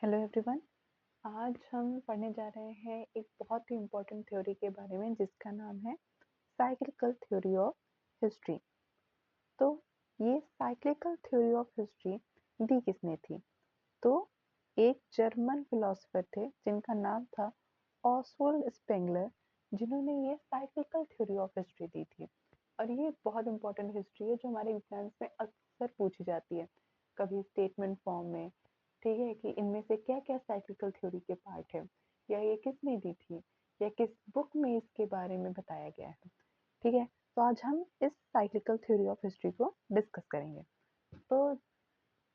Hello everyone. आज हम पढ़ने जा रहे हैं एक बहुत ही इम्पोर्टेंट थ्योरी के बारे में जिसका नाम है साइक्लिकल थ्योरी ऑफ हिस्ट्री। तो ये साइक्लिकल थ्योरी ऑफ हिस्ट्री दी किसने थी? तो एक जर्मन फिलोसोफर थे जिनका नाम था ऑसवाल्ड स्पेंगलर, जिन्होंने ये साइक्लिकल थ्योरी ऑफ हिस्ट्री दी थी। और ये बहुत इंपॉर्टेंट हिस्ट्री है जो हमारे एग्जाम्स में अक्सर पूछी जाती है, कभी स्टेटमेंट फॉर्म में। ठीक है कि इनमें से क्या क्या साइक्लिकल थ्योरी के पार्ट है, या ये किसने दी थी, या किस बुक में इसके बारे में बताया गया है। ठीक है, तो आज हम इस साइक्लिकल थ्योरी ऑफ हिस्ट्री को डिस्कस करेंगे। तो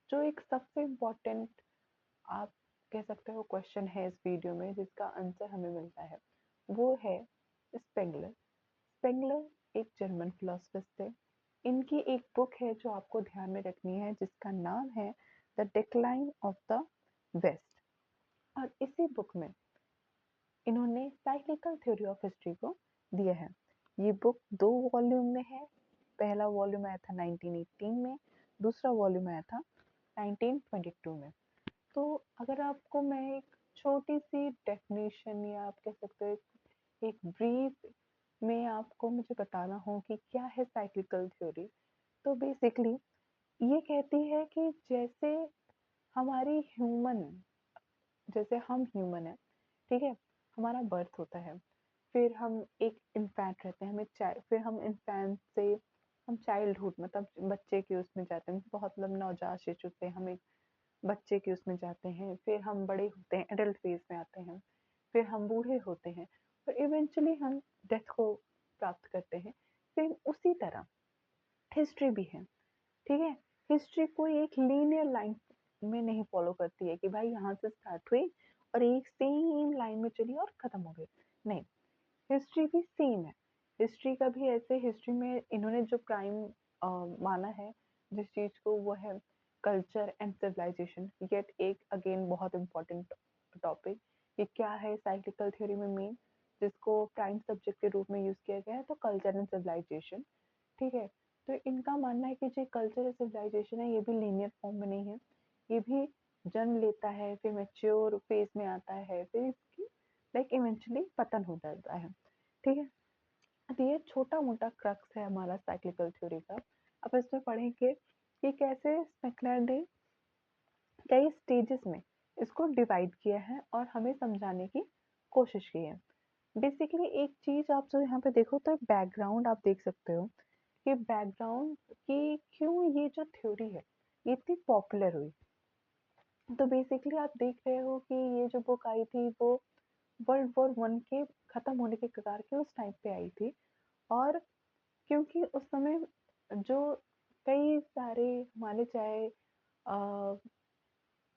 जो एक सबसे इम्पोर्टेंट, आप कह सकते हो, क्वेश्चन है इस वीडियो में जिसका आंसर हमें मिलता है, वो है स्पेंगलर। स्पेंगलर एक जर्मन फिलोसफर थे। इनकी एक बुक है जो आपको ध्यान में रखनी है जिसका नाम है the decline of the West. और इसी बुक में इन्होंने साइक्लिकल थ्योरी ऑफ हिस्ट्री को दिया है। ये बुक 2 वॉल्यूम में है। पहला वॉल्यूम आया था 1918 में, दूसरा वॉल्यूम आया था 1922 में। तो अगर आपको मैं एक छोटी सी डेफिनेशन, या आप कह सकते हो एक ब्रीफ में आपको मुझे बताना हो कि क्या है साइक्लिकल थ्योरी, तो बेसिकली ये कहती है कि हमारी ह्यूमन जैसे हम ह्यूमन है, ठीक है, हमारा बर्थ होता है, फिर हम एक इन्फेंट रहते हैं, फिर हम इन्फेंट से हम चाइल्डहुड मतलब बच्चे के उसमें जाते हैं, बहुत मतलब नवजात शिशु से हम एक बच्चे के उसमें जाते हैं, फिर हम बड़े होते हैं, एडल्ट फेज में आते हैं, फिर हम बूढ़े होते हैं, फिर इवेंचुअली हम डेथ को प्राप्त करते हैं। सेम उसी तरह हिस्ट्री भी है। ठीक है, हिस्ट्री कोई एक लीनियर लाइन में नहीं फॉलो करती है कि भाई यहाँ से स्टार्ट हुई और एक सेम लाइन में चली और खत्म हो गई। नहीं, हिस्ट्री भी सेम है। हिस्ट्री का भी ऐसे, हिस्ट्री में इन्होंने जो प्राइम माना है जिस चीज को, वो है कल्चर एंड सिविलाइजेशन। येट एक अगेन बहुत इंपॉर्टेंट टॉपिक कि क्या है साइक्लिकल थ्योरी में मेन, जिसको प्राइम सब्जेक्ट के रूप में यूज किया गया है, तो कल्चर एंड सिविलाइजेशन। ठीक है, तो इनका मानना है कि जो कल्चर और सिविलाइजेशन है ये भी लीनियर फॉर्म में नहीं है, ये भी जन्म लेता है, फिर मैच्योर फेज में आता है, फिर इसकी लाइक इवेंचुअली पतन हो जाता है। ठीक है, तो ये छोटा मोटा क्रक्स है हमारा साइक्लिकल थ्योरी का। अब इसमें पढ़ेंगे कि कैसे स्पेक्युलर ने कई स्टेजेस में इसको डिवाइड किया है और हमें समझाने की कोशिश की है। बेसिकली एक चीज आप जो यहाँ पे देखो तो बैकग्राउंड आप देख सकते हो कि बैकग्राउंड कि क्यों ये जो थ्योरी है ये इतनी पॉपुलर हुई। तो बेसिकली आप देख रहे हो कि ये जो बुक आई थी वो वर्ल्ड वॉर 1 के खत्म होने के कगार के उस टाइम पे आई थी। और क्योंकि उस समय जो कई सारे हमारे चाहे अ,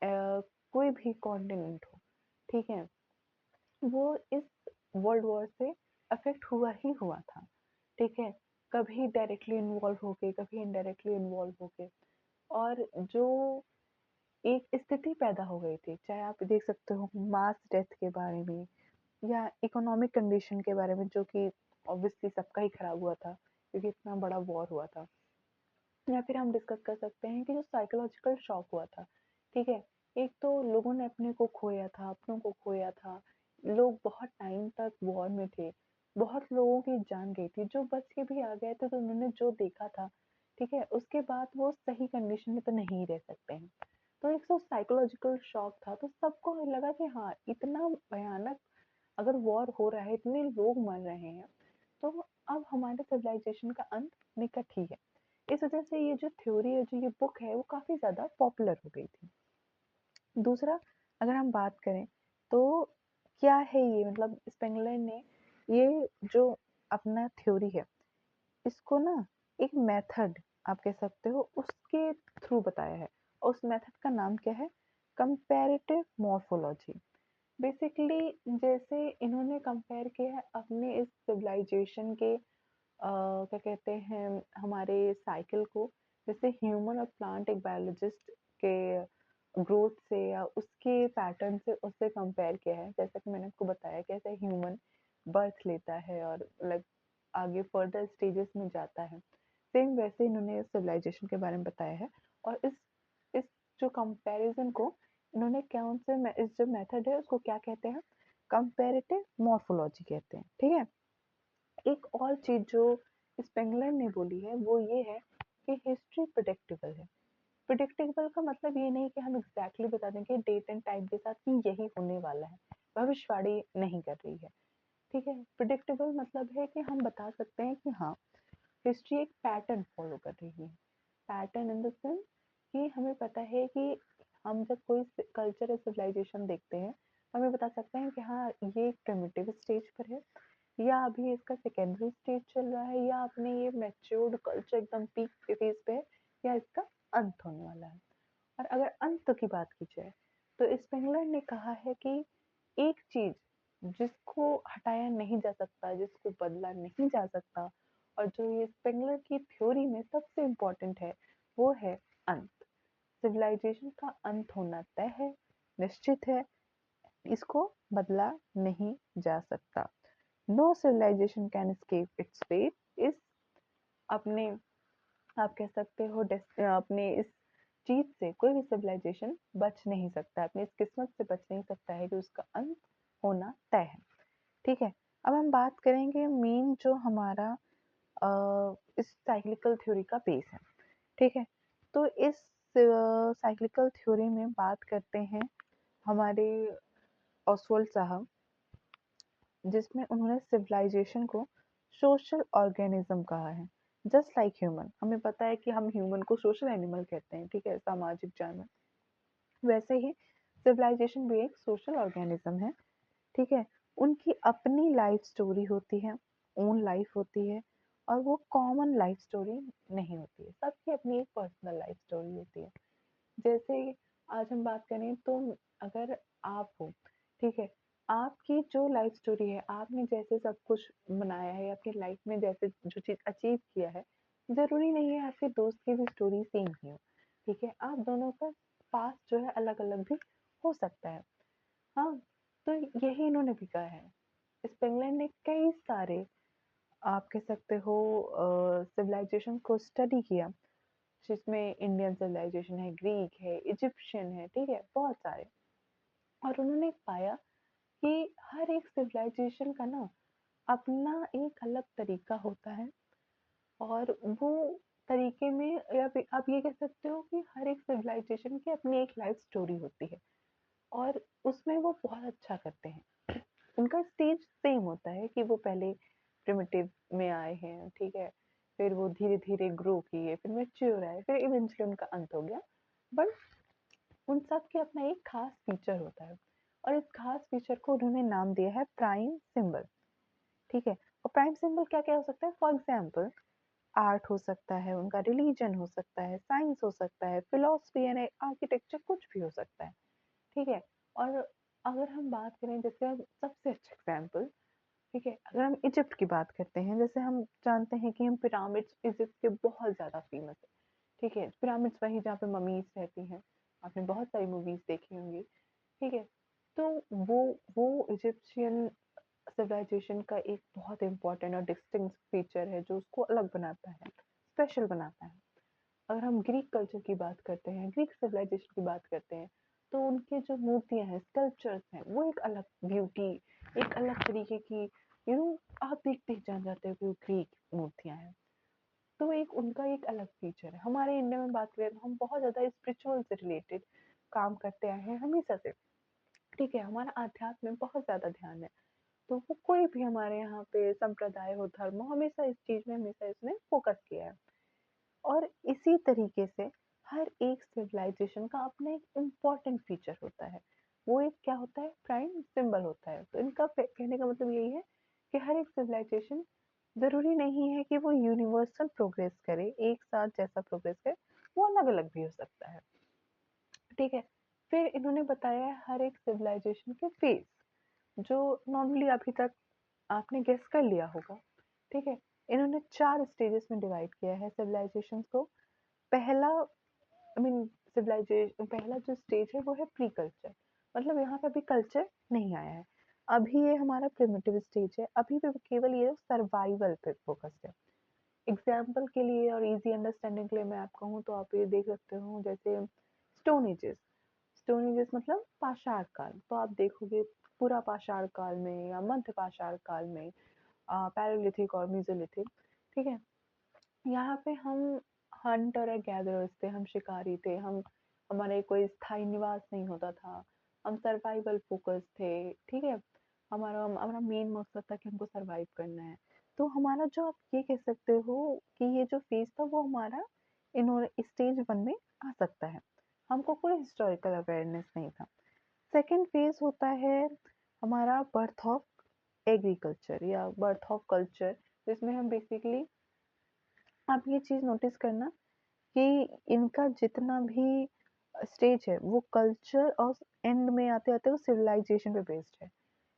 अ, कोई भी कॉन्टिनेंट हो, ठीक है, वो इस वर्ल्ड वॉर से अफेक्ट हुआ ही हुआ था। ठीक है, कभी डायरेक्टली इन्वॉल्व होके, कभी इनडायरेक्टली इन्वॉल्व होके, और जो एक स्थिति पैदा हो गई थी, चाहे आप देख सकते हो मास डेथ के बारे में, या इकोनॉमिक कंडीशन के बारे में, जो कि ऑब्वियसली सबका ही खराब हुआ था क्योंकि इतना बड़ा वॉर हुआ था। या फिर हम डिस्कस कर सकते हैं कि जो साइकोलॉजिकल शॉक हुआ था। ठीक है, एक तो लोगों ने अपने को खोया था, अपनों को खोया था, लोग बहुत टाइम तक वॉर में थे, बहुत लोगों की जान गई थी, जो बच के भी आ गए थे तो उन्होंने जो देखा था, ठीक है, उसके बाद वो सही कंडीशन में तो नहीं रह सकते हैं। तो एक तो साइकोलॉजिकल शॉक था, तो सबको लगा कि हाँ, इतना भयानक अगर वॉर हो रहा है, इतने लोग मर रहे हैं, तो अब हमारे सिविलाइजेशन का अंत निकट ही है। इस वजह से ये जो थ्योरी है, जो ये बुक है, वो काफी ज्यादा पॉपुलर हो गई थी। दूसरा, अगर हम बात करें तो क्या है ये, मतलब स्पेंगलर ने ये जो अपना थ्योरी है इसको ना एक मेथड, आप कह सकते हो, उसके थ्रू बताया है। और उस मेथड का नाम क्या है? Comparative morphology. बेसिकली जैसे इन्होंने कंपेयर किया है अपने इस सिविलाइजेशन के क्या कहते हैं, हमारे साइकिल को, जैसे ह्यूमन और प्लांट एक बायोलॉजिस्ट के ग्रोथ से या उसके पैटर्न से उससे कंपेयर किया है। जैसा कि मैंने आपको बताया कैसे ह्यूमन बर्थ लेता है और लाइक आगे फर्दर स्टेजेस में जाता है, सेम वैसे इन्होंने सिविलाइजेशन के बारे में बताया है। और इस जो कंपैरिजन को इन्होंने कौन से इस जो मेथड है उसको क्या कहते हैं, कंपैरेटिव मॉर्फोलॉजी कहते हैं, ठीक है। एक और चीज जो स्पेंगलर ने बोली है वो ये है कि हिस्ट्री प्रिडिक्टेबल है। प्रिडिक्टेबल का मतलब ये नहीं कि हम एग्जैक्टली बता दें कि डेट एंड टाइम के साथ कि यही होने वाला है, भविष्यवाणी नहीं कर रही है, ठीक है। प्रिडिक्टेबल मतलब है कि हम बता सकते हैं कि हाँ, हिस्ट्री एक पैटर्न फॉलो कर रही है। पैटर्न इन द सेंस कि हमें पता है कि हम जब कोई कल्चर या सिविलाइजेशन देखते हैं, हमें बता सकते हैं कि हाँ, ये एक प्रिमिटिव स्टेज पर है, या अभी इसका सेकेंडरी स्टेज चल रहा है, या अपने ये मैच्योर्ड कल्चर एकदम पीक फेज पे है, या इसका अंत होने वाला है। और अगर अंत की बात की जाए तो स्पेंगलर ने कहा है कि एक चीज जिसको हटाया नहीं जा सकता, जिसको बदला नहीं जा सकता, और जो ये स्पेंगलर की थ्योरी में सबसे इम्पोर्टेंट है, वो है अंत। सिविलाइजेशन का अंत होना तय है, निश्चित है, इसको बदला नहीं जा सकता। No civilisation can escape its fate. इस अपने, आप कह सकते हो अपने इस चीज से कोई भी सिविलाइजेशन बच नहीं सकता, अपनी इस किस्मत से बच नहीं सकता है कि उसका अंत होना तय है, ठीक है। अब हम बात करेंगे मेन जो हमारा इस साइक्लिकल थ्योरी का बेस है, ठीक है। तो इस साइक्लिकल थ्योरी में बात करते हैं हमारे ऑसवाल्ड साहब, जिसमें उन्होंने सिविलाइजेशन को सोशल ऑर्गेनिज्म कहा है। जस्ट लाइक ह्यूमन, हमें पता है कि हम ह्यूमन को सोशल एनिमल कहते हैं, ठीक है, सामाजिक जानवर। वैसे ही सिविलाइजेशन भी एक सोशल ऑर्गेनिज्म है, ठीक है। उनकी अपनी लाइफ स्टोरी होती है, ओन लाइफ होती है, और वो कॉमन लाइफ स्टोरी नहीं होती है, सबकी अपनी एक पर्सनल लाइफ स्टोरी होती है। जैसे आज हम बात करें तो अगर आप हो, ठीक है, आपकी जो लाइफ स्टोरी है, आपने जैसे सब कुछ बनाया है अपनी लाइफ में, जैसे जो चीज़ अचीव किया है, ज़रूरी नहीं है आपके दोस्त की भी स्टोरी सेम ही हो, ठीक है। आप दोनों का पास्ट जो है अलग अलग भी हो सकता है, हाँ। तो यही इन्होंने भी कहा है। स्पेंगलर ने कई सारे, आप कह सकते हो, सिविलाइजेशन को स्टडी किया, जिसमें इंडियन सिविलाइजेशन है, ग्रीक है, इजिप्शियन है, ठीक है, बहुत सारे। और उन्होंने पाया कि हर एक सिविलाइजेशन का ना अपना एक अलग तरीका होता है, और वो तरीके में, या फिर आप ये कह सकते हो कि हर एक सिविलाइजेशन की अपनी एक लाइफ स्टोरी होती है, और उसमें वो बहुत अच्छा करते हैं। उनका स्टेज सेम होता है कि वो पहले प्रिमिटिव में आए हैं, ठीक है, फिर वो धीरे धीरे ग्रो किए, फिर मैच्योर आए, फिर इवेंचुअली उनका अंत हो गया। बट उन सब के अपना एक खास फीचर होता है, और इस खास फीचर को उन्होंने नाम दिया है प्राइम सिंबल, ठीक है। और प्राइम सिंबल क्या क्या हो सकता है, फॉर एग्जाम्पल आर्ट हो सकता है, उनका रिलीजन हो सकता है, साइंस हो सकता है, फिलोसफी एंड आर्किटेक्चर, कुछ भी हो सकता है, ठीक है। और अगर हम बात करें, जैसे सबसे अच्छा एग्जाम्पल, ठीक है, अगर हम इजिप्ट की बात करते हैं, जैसे हम जानते हैं कि हम पिरामिड्स इजिप्ट के बहुत ज़्यादा फेमस है, ठीक है। पिरामिड्स वही जहाँ पे ममीज रहती हैं, आपने बहुत सारी मूवीज देखी होंगी, ठीक है। तो वो इजिप्शियन सिविलाइजेशन का एक बहुत इंपॉर्टेंट और डिस्टिंक्ट फीचर है, जो उसको अलग बनाता है, स्पेशल बनाता है। अगर हम ग्रीक कल्चर की बात करते हैं, ग्रीक सिविलाइजेशन की बात करते हैं, तो उनके जो मूर्तियां हैं, स्कल्पचर्स हैं, वो एक अलग ब्यूटी, एक अलग तरीके की, आप देखते ही जान जाते हो कि वो ग्रीक मूर्तियां हैं। तो एक उनका एक अलग फीचर है। हमारे इंडिया में बात करें तो हम बहुत ज़्यादा स्पिरिचुअल से रिलेटेड काम करते आए हैं हमेशा से, ठीक है, हमारा आध्यात्म में बहुत ज़्यादा ध्यान है। तो वो कोई भी हमारे यहाँ पे संप्रदाय हो, धर्म हो, हमेशा इस चीज़ में, हमेशा इसमें फोकस किया है। और इसी तरीके से हर एक सिविलाइजेशन का अपना एक इम्पॉर्टेंट फीचर होता है, वो एक क्या होता है, प्राइम सिंबल होता है। तो इनका कहने का मतलब यही है कि हर एक सिविलाइजेशन ज़रूरी नहीं है कि वो यूनिवर्सल प्रोग्रेस करे, एक साथ जैसा प्रोग्रेस करे, वो अलग अलग भी हो सकता है, ठीक है। फिर इन्होंने बताया है हर एक सिविलाइजेशन के फेज, जो नॉर्मली अभी तक आपने गेस कर लिया होगा, ठीक है। इन्होंने 4 स्टेजेस में डिवाइड किया है सिविलाइजेशन को। पहला, आई मीन सिविलाइजेशन, पहला जो स्टेज है वो है प्री कल्चर, मतलब यहाँ पे अभी कल्चर नहीं आया है, अभी ये हमारा प्रिमिटिव स्टेज है, अभी भी केवल ये सर्वाइवल पे फोकस है। एग्जाम्पल के लिए और इजी अंडरस्टैंडिंग के लिए मैं आप कहूँ तो आप ये देख सकते हो, जैसे स्टोन एजेस। स्टोन एजेस मतलब पाषाण काल। तो आप देखोगे पूरा पाषाण काल में या मध्य पाषाण काल में, पैलेयोलिथिक और मेसोलिथिक, ठीक है? यहाँ पे हम हंटर और गैदरर्स थे, हम शिकारी थे, हम हमारे कोई स्थायी निवास नहीं होता था, हम सर्वाइवल फोकस थे, ठीक है? हमारा हमारा मेन मकसद था कि हमको सर्वाइव करना है। तो हमारा जो आप ये कह सकते हो कि ये जो फेज था वो हमारा इन्होंने स्टेज 1 में आ सकता है। हमको कोई हिस्टोरिकल अवेयरनेस नहीं था। सेकंड फेज होता है हमारा बर्थ ऑफ एग्रीकल्चर या बर्थ ऑफ कल्चर, जिसमें हम बेसिकली, आप ये चीज़ नोटिस करना कि इनका जितना भी स्टेज है वो कल्चर और एंड में आते-आते वो सिविलाइजेशन पे बेस्ड है,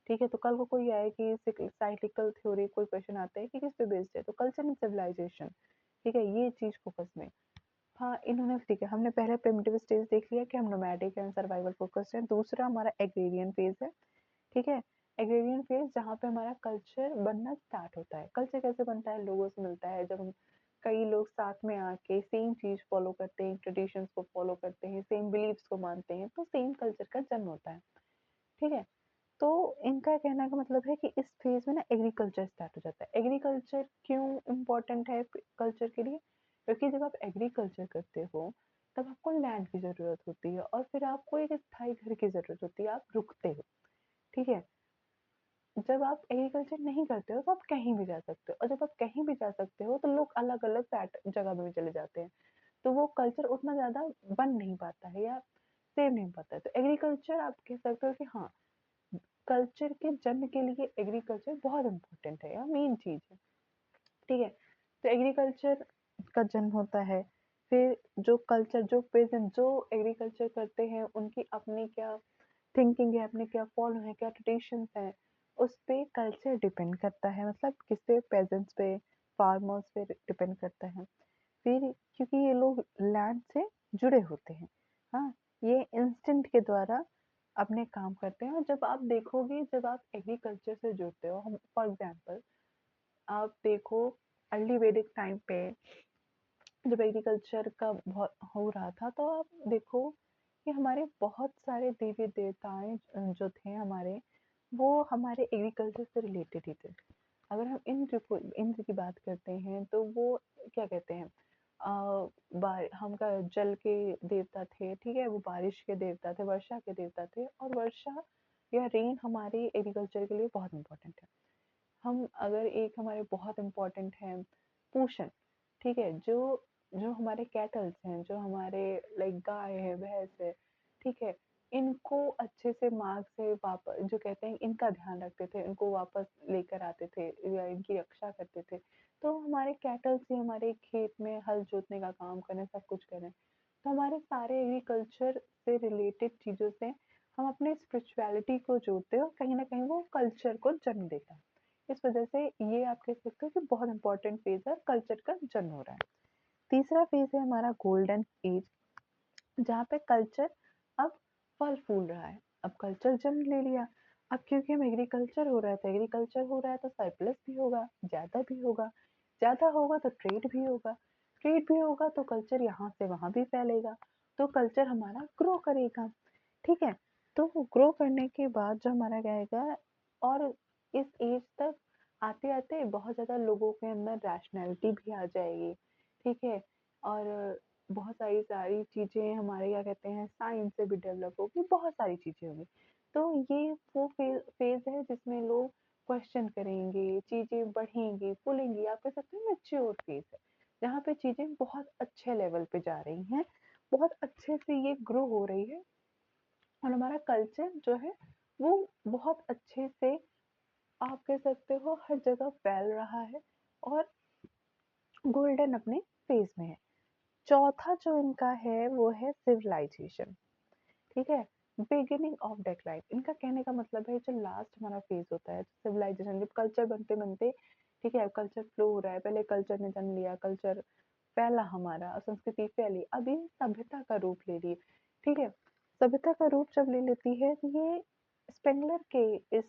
ठीक है? तो कल को कोई आए कि साइक्लिकल थ्योरी कोई क्वेश्चन आता है कि किस पे बेस्ड है, तो कल्चर एंड सिविलाइजेशन, ठीक है? ये चीज़ फोकस में। हाँ, इन्होंने ठीक है, हमने पहले प्रिमिटिव स्टेज देख लिया कि हम नोमैडिक एंड सर्वाइवल फोकस्ड हैं। दूसरा हमारा एग्रेरियन फेज है, ठीक है? एग्रेरियन फेज जहाँ पे हमारा कल्चर बनना स्टार्ट होता है। कल्चर कैसे बनता है? लोगों से मिलता है, जब हम कई लोग साथ में आके सेम चीज़ फॉलो करते हैं, ट्रेडिशंस को फॉलो करते हैं, सेम बिलीव्स को मानते हैं, तो सेम कल्चर का जन्म होता है, ठीक है? तो इनका कहने का मतलब है कि इस फेज में ना एग्रीकल्चर स्टार्ट हो जाता है। एग्रीकल्चर क्यों इम्पोर्टेंट है कल्चर के लिए? क्योंकि जब आप एग्रीकल्चर करते हो तब आपको लैंड की ज़रूरत होती है और फिर आपको एक स्थायी घर की ज़रूरत होती है, आप रुकते हो, ठीक है? जब आप एग्रीकल्चर नहीं करते हो तो आप कहीं भी जा सकते हो, और जब आप कहीं भी जा सकते हो तो लोग अलग-अलग जगह में भी चले जाते हैं। तो वो कल्चर उतना ज़्यादा बन नहीं पाता है या सेव नहीं हो पाता है। तो एग्रीकल्चर आप कह सकते हो कि हाँ, कल्चर के जन्म के लिए एग्रीकल्चर बहुत इम्पोर्टेंट है या मेन चीज़ है, ठीक है? तो एग्रीकल्चर का जन्म होता है, फिर जो कल्चर, जो पेजेंट जो एग्रीकल्चर करते हैं उनकी अपनी क्या थिंकिंग है, अपने क्या फॉलो है, क्या ट्रेडिशंस हैं, उस पे कल्चर डिपेंड करता है, मतलब किस पे? पेजेंट्स पे, फार्मर्स पे डिपेंड करता है। फिर क्योंकि ये लोग लैंड से जुड़े होते हैं, हाँ, ये इंस्टिंक्ट के द्वारा अपने काम करते हैं। और जब आप देखोगे, जब आप एग्रीकल्चर से जुड़ते हो, हम फॉर एग्जांपल आप देखो अर्ली वैदिक टाइम पे जब एग्रीकल्चर का बहुत हो रहा था, तो आप देखो कि हमारे बहुत सारे देवी देवताएं जो थे हमारे, वो हमारे एग्रीकल्चर से रिलेटेड ही थे। अगर हम इंद्र की बात करते हैं तो वो क्या कहते हैं, हम का जल के देवता थे, ठीक है? वो बारिश के देवता थे, वर्षा के देवता थे, और वर्षा या रेन हमारे एग्रीकल्चर के लिए बहुत इंपॉर्टेंट है। हम अगर एक हमारे बहुत इम्पोर्टेंट है पोषण, ठीक है? जो जो हमारे कैटल्स हैं, जो हमारे लाइक गाय है, भैंस है, ठीक है? इनको अच्छे से मार्ग से वापस, जो कहते हैं, इनका ध्यान रखते थे, इनको वापस लेकर आते थे या इनकी रक्षा करते थे। तो हमारे कैटल्स ही हमारे खेत में हल जोतने का काम करें, सब कुछ करें। तो हमारे सारे एग्रीकल्चर से रिलेटेड चीज़ों से हम अपने स्पिरिचुअलिटी को जोड़ते हैं और कहीं न कहीं वो कल्चर को जन्म देता है। इस वजह से ये आप कह सकते हो कि बहुत इंपॉर्टेंट फेज है, कल्चर का जन्म हो रहा है। तीसरा फेज है हमारा गोल्डन एज, जहाँ पे कल्चर अब फल फूल रहा है। अब कल्चर जन्म ले लिया। अब क्योंकि हम एग्रीकल्चर हो रहा है, तो एग्रीकल्चर हो रहा है तो सरप्लस भी होगा, ज़्यादा भी होगा, ज़्यादा होगा तो ट्रेड भी होगा, ट्रेड भी होगा तो कल्चर यहाँ से वहाँ भी फैलेगा, तो कल्चर हमारा ग्रो करेगा, ठीक है? तो ग्रो करने के बाद जो हमारा क्या आएगा, और इस एज तक आते-आते बहुत ज़्यादा लोगों के अंदर रैशनैलिटी भी आ जाएगी, ठीक है? और बहुत सारी सारी चीज़ें हमारे क्या कहते हैं, साइंस से भी डेवलप होगी, बहुत सारी चीज़ें होंगी। तो ये वो फेज़ है जिसमें लोग क्वेश्चन करेंगे, चीज़ें बढ़ेंगी, फूलेंगी, आप कह सकते हैं मैच्योर फेज़ है, जहाँ पे चीज़ें बहुत अच्छे लेवल पे जा रही हैं, बहुत अच्छे से ये ग्रो हो रही है, और हमारा कल्चर जो है वो बहुत अच्छे से, आप कह सकते हो, हर जगह फैल रहा है और गोल्डन अपने फेज़ में है। चौथा जो इनका है वो है सिविलाइजेशन, ठीक है? बिगिनिंग ऑफ डेक्लाइन, इनका कहने का मतलब है जो लास्ट हमारा फेज होता है सिविलाइजेशन, जब कल्चर बनते बनते, ठीक है, कल्चर फ्लो हो रहा है, पहले कल्चर ने जन्म लिया, कल्चर फैला हमारा, संस्कृति फैली, अब ये सभ्यता का रूप ले रही है, ठीक है? सभ्यता का रूप जब ले लेती है तो ये स्पेंगलर के इस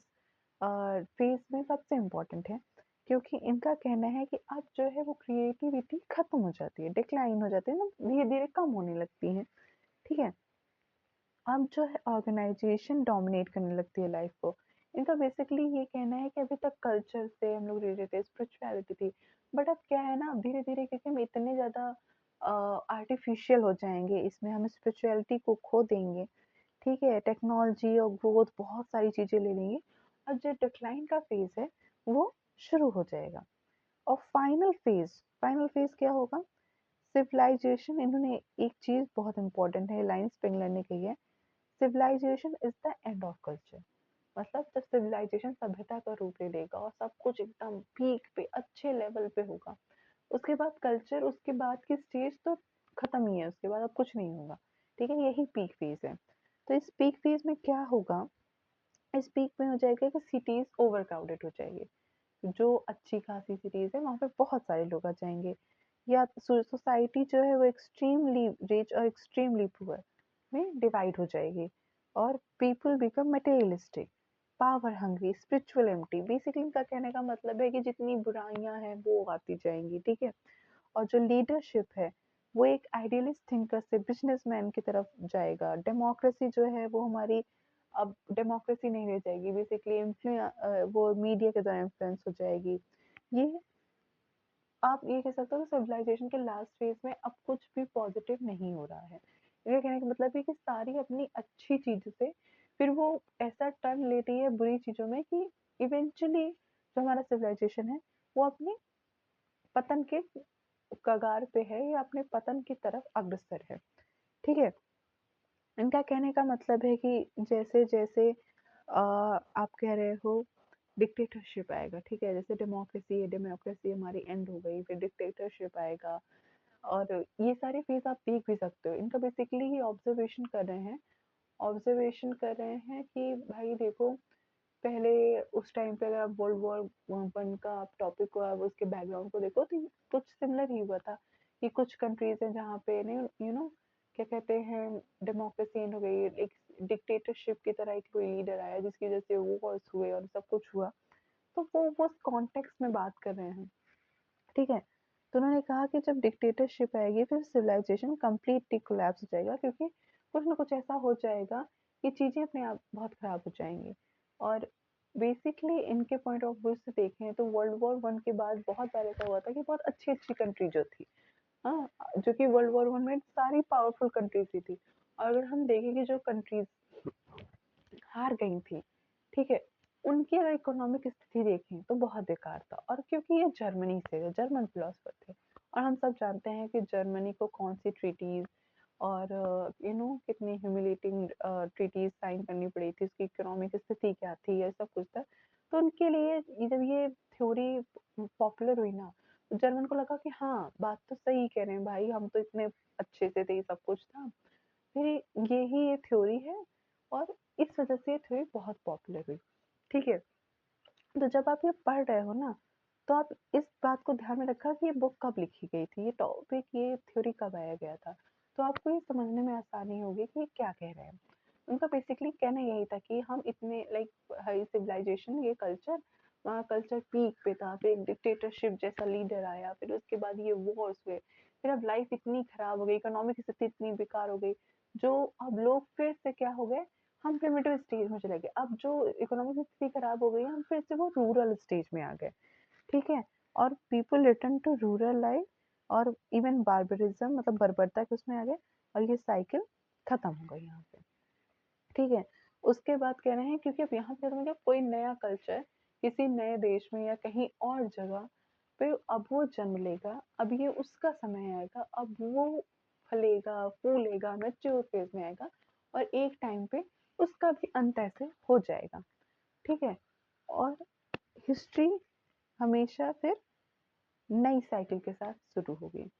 फेज में सबसे इम्पोर्टेंट है, क्योंकि इनका कहना है कि अब जो है वो क्रिएटिविटी खत्म हो जाती है, डिक्लाइन हो जाती है ना, धीरे धीरे कम होने लगती है, ठीक है? अब जो है ऑर्गेनाइजेशन डोमिनेट करने लगती है लाइफ को। इनका बेसिकली ये कहना है कि अभी तक कल्चर से हम लोग रिलेटेड थे, स्पिरिचुअलिटी थी, बट अब क्या है ना, धीरे धीरे क्योंकि हम इतने ज़्यादा आर्टिफिशियल हो जाएंगे, इसमें हम स्पिरिचुअलिटी को खो देंगे। ठीक है, टेक्नोलॉजी और ग्रोथ बहुत सारी चीज़ें ले लेंगे, और जो डिक्लाइन का फेज है वो शुरू हो जाएगा। और फाइनल फेज क्या होगा? सिविलाइजेशन। इन्होंने एक चीज़ बहुत इंपॉर्टेंट है, लाइन स्प्रिंगलर ने कही है, civilisation is the end of culture. मतलब जब सिविलाइजेशन सभ्यता का रूप ले लेगा और सब कुछ एकदम पीक पे अच्छे लेवल पे होगा, उसके बाद कल्चर, उसके बाद की स्टेज तो खत्म ही है, उसके बाद अब कुछ नहीं होगा। ठीक है, यही पीक फेज है। तो इस पीक फेज में क्या होगा? इस पीक में हो जाएगा कि सिटीज ओवर क्राउडेड हो जाएगी। जो अच्छी खासी सिटीज है वहाँ पे बहुत सारे लोग आ जाएंगे, या सोसाइटी जो है वो एक्सट्रीमली रिच और एक्सट्रीमली पुअर में डिवाइड हो जाएगी, और people become materialistic, power hungry, spiritual empty. Basically इनका कहने का मतलब है कि जितनी बुराइयां हैं वो आती जाएंगी। ठीक है, और जो लीडरशिप है वो एक आइडियलिस्ट थिंकर से बिजनेसमैन की तरफ जाएगा। डेमोक्रेसी जो है वो हमारी अब डेमोक्रेसी नहीं रह जाएगी, बेसिकली वो मीडिया के द्वारा इन्फ्लुएंस हो जाएगी। ये आप ये कह सकते हो कि सिविलाइजेशन के लास्ट फेज में अब कुछ भी पॉजिटिव नहीं हो रहा है। ये कहने का मतलब है कि सारी अपनी अच्छी चीजों से फिर वो ऐसा टर्न ले रही है बुरी चीजों में कि इवेंचुअली जो हमारा सिविलाइजेशन है वो अपने पतन के कगार पे है, या अपने पतन की तरफ अग्रसर है। ठीक है, इनका कहने का मतलब है कि जैसे जैसे आप कह रहे हो डिक्टेटरशिप आएगा। ठीक है, जैसे डेमोक्रेसी है, डेमोक्रेसी हमारी एंड हो गई, फिर डिक्टेटरशिप आएगा, और ये सारे फेज आप देख भी सकते हो। इनका बेसिकली ये ऑब्जर्वेशन कर रहे हैं कि भाई देखो, पहले उस टाइम पे अगर आप वर्ल्ड वॉर वन का आप टॉपिक को, आप उसके बैकग्राउंड को देखो, तो कुछ सिमिलर ही हुआ था कि कुछ कंट्रीज हैं जहाँ पे नहीं, क्या कहते हैं, डेमोक्रेसी एंड हो गई, एक डिक्टेटरशिप की तरह एक कोई लीडर आया जिसकी वजह से वॉर्स हुए और सब कुछ हुआ। तो वो कॉन्टेक्स्ट में बात कर रहे हैं। ठीक है, तो उन्होंने कहा कि जब डिक्टेटरशिप आएगी फिर सिविलाइजेशन कम्प्लीटली कोलैप्स हो जाएगा, क्योंकि कुछ ना कुछ ऐसा हो जाएगा कि चीज़ें अपने आप बहुत खराब हो जाएंगी। और बेसिकली इनके पॉइंट ऑफ व्यू से देखें तो वर्ल्ड वॉर वन के बाद बहुत बार ऐसा हुआ था कि बहुत अच्छी अच्छी कंट्री जो थी, हाँ, जो कि वर्ल्ड वॉर वन में सारी पावरफुल कंट्रीज ही थी, और अगर हम देखें कि जो कंट्रीज हार गई थी, ठीक है, उनकी अगर इकोनॉमिक स्थिति देखें तो बहुत बेकार था। और क्योंकि ये जर्मनी से थे, जर्मन फिलोसफर थे, और हम सब जानते हैं कि जर्मनी को कौन सी ट्रीटीज और कितनी ह्यूमिलेटिंग ट्रीटीज साइन करनी पड़ी थी, उसकी इकोनॉमिक स्थिति क्या थी, ये सब कुछ था। तो उनके लिए जब ये थ्योरी पॉपुलर हुई ना, तो जर्मन को लगा कि हाँ, बात तो सही कह रहे हैं भाई, हम तो इतने अच्छे से थे, ये सब कुछ था, फिर यही ये थ्योरी है, और इस वजह से ये थ्योरी बहुत पॉपुलर हुई। ठीक है, तो जब आप ये पढ़ रहे हो ना, तो आप इस बात को ध्यान में रखा कि ये बुक कब लिखी गई थी, ये टॉपिक, ये थ्योरी कब आया गया था, तो आपको ये समझने में आसानी होगी कि ये क्या कह रहे हैं। उनका बेसिकली कहना यही था कि हम इतने लाइक हाई सिविलाइजेशन, ये कल्चर, वहाँ कल्चर पीक पे था, फिर एक डिक्टेटरशिप जैसा लीडर आया, फिर उसके बाद ये वॉर्स हुए, फिर अब लाइफ इतनी खराब हो गई, इकोनॉमिक स्थिति इतनी बेकार हो गई, जो अब लोग फिर से क्या हो गए, हम प्रिमिटिव स्टेज में चले गए। अब जो इकोनॉमिक स्थिति खराब हो गई, हम फिर से वो रूरल स्टेज में आ गए। ठीक है, और people return to rural life, और इवन बार्बरिज्म मतलब बर्बरता के उसमें आ गए, और ये साइकिल खत्म हो गई यहाँ पे। ठीक है, उसके बाद कह रहे हैं क्योंकि अब यहाँ पे मतलब कोई नया कल्चर किसी नए देश में या कहीं और जगह पे अब वो जन्म लेगा, अब ये उसका समय आएगा, अब वो फलेगा फूलेगा, मैच्योर फेज में आएगा, और एक टाइम पे उसका भी अंत ऐसे हो जाएगा। ठीक है, और हिस्ट्री हमेशा फिर नई साइकिल के साथ शुरू होगी।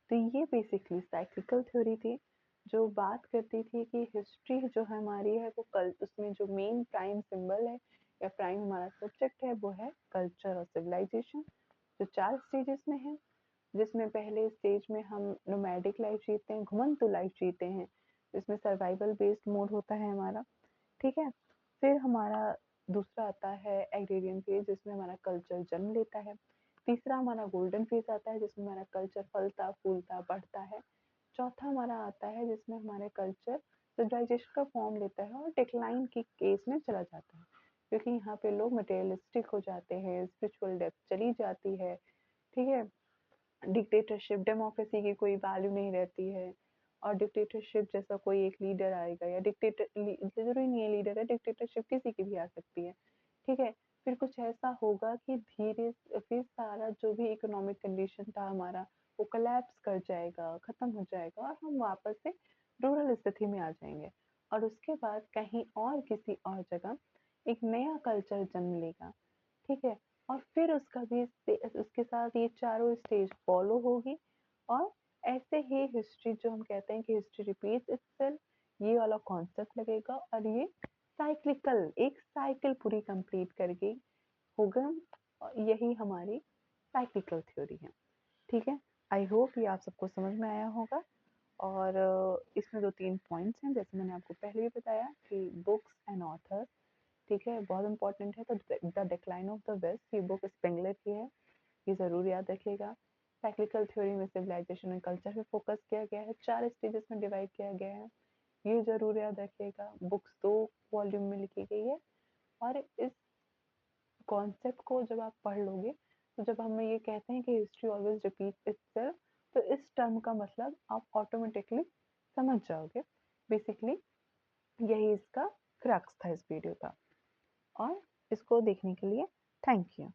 तो ये बेसिकली साइक्लिकल थ्योरी थी, जो बात करती थी कि हिस्ट्री जो हमारी है वो कल, उसमें जो मेन प्राइम सिंबल है या प्राइम हमारा सब्जेक्ट है वो है कल्चर और सिविलाइजेशन, जो 4 स्टेजेस में है, जिसमें पहले स्टेज में हम नोमैडिक लाइफ जीते हैं, घुमंतु लाइफ जीते हैं, जिसमें सर्वाइवल बेस्ड मोड होता है हमारा। ठीक है, फिर हमारा दूसरा आता है एग्रेरियन फेज, जिसमें हमारा कल्चर जन्म लेता है। तीसरा हमारा गोल्डन फेज आता है, जिसमें हमारा कल्चर फलता फूलता बढ़ता है। चौथा हमारा आता है जिसमें हमारे कल्चर सिविलाइजेशन का फॉर्म लेता है और डिक्लाइन की केस में चला जाता है, क्योंकि यहाँ पे लोग मटेरियलिस्टिक हो जाते हैं, स्पिरिचुअल डेप्थ चली जाती है, ठीक है। डिक्टेटरशिप, डेमोक्रेसी की कोई वैल्यू नहीं रहती है, और डिक्टेटरशिप जैसा कोई एक लीडर आएगा, या जरूरी नहीं है लीडर है, डिक्टेटरशिप किसी की भी आ सकती है, ठीक है। फिर कुछ ऐसा होगा कि धीरे फिर सारा जो भी इकोनॉमिक कंडीशन था हमारा, वो कोलैप्स कर जाएगा, खत्म हो जाएगा, और हम वापस से रूरल स्थिति में आ जाएंगे। और उसके बाद कहीं और किसी और जगह एक नया कल्चर जन्म लेगा, ठीक है। और फिर उसका भी उसके साथ ये चारों स्टेज फॉलो होगी, और ऐसे ही हिस्ट्री, जो हम कहते हैं कि हिस्ट्री रिपीट्स इटसेल्फ, ये वाला कॉन्सेप्ट लगेगा, और ये साइक्लिकल एक साइकिल पूरी कंप्लीट करके होगा। और यही हमारी साइक्लिकल थ्योरी है, ठीक है। आई होप ये आप सबको समझ में आया होगा। और इसमें 2-3 पॉइंट्स हैं, जैसे मैंने आपको पहले भी बताया कि बुक्स एंड ऑथर्स, ठीक है, बहुत इंपॉर्टेंट है। तो the decline of the West, ये बुक स्पेंगलर की है, ये ज़रूर याद रखिएगा। साइक्लिकल थ्योरी में सिविलाइजेशन एंड कल्चर पे फोकस किया गया है, 4 स्टेजेस में डिवाइड किया गया है, ये ज़रूर याद रखिएगा। बुक्स 2 वॉल्यूम में लिखी गई है, और इस कॉन्सेप्ट को जब आप पढ़ लोगे, तो जब हम ये कहते हैं कि हिस्ट्री ऑलवेज रिपीट्स इटसेल्फ, तो इस टर्म का मतलब आप ऑटोमेटिकली समझ जाओगे। बेसिकली यही इसका क्रक्स था इस वीडियो का। और इसको देखने के लिए थैंक यू।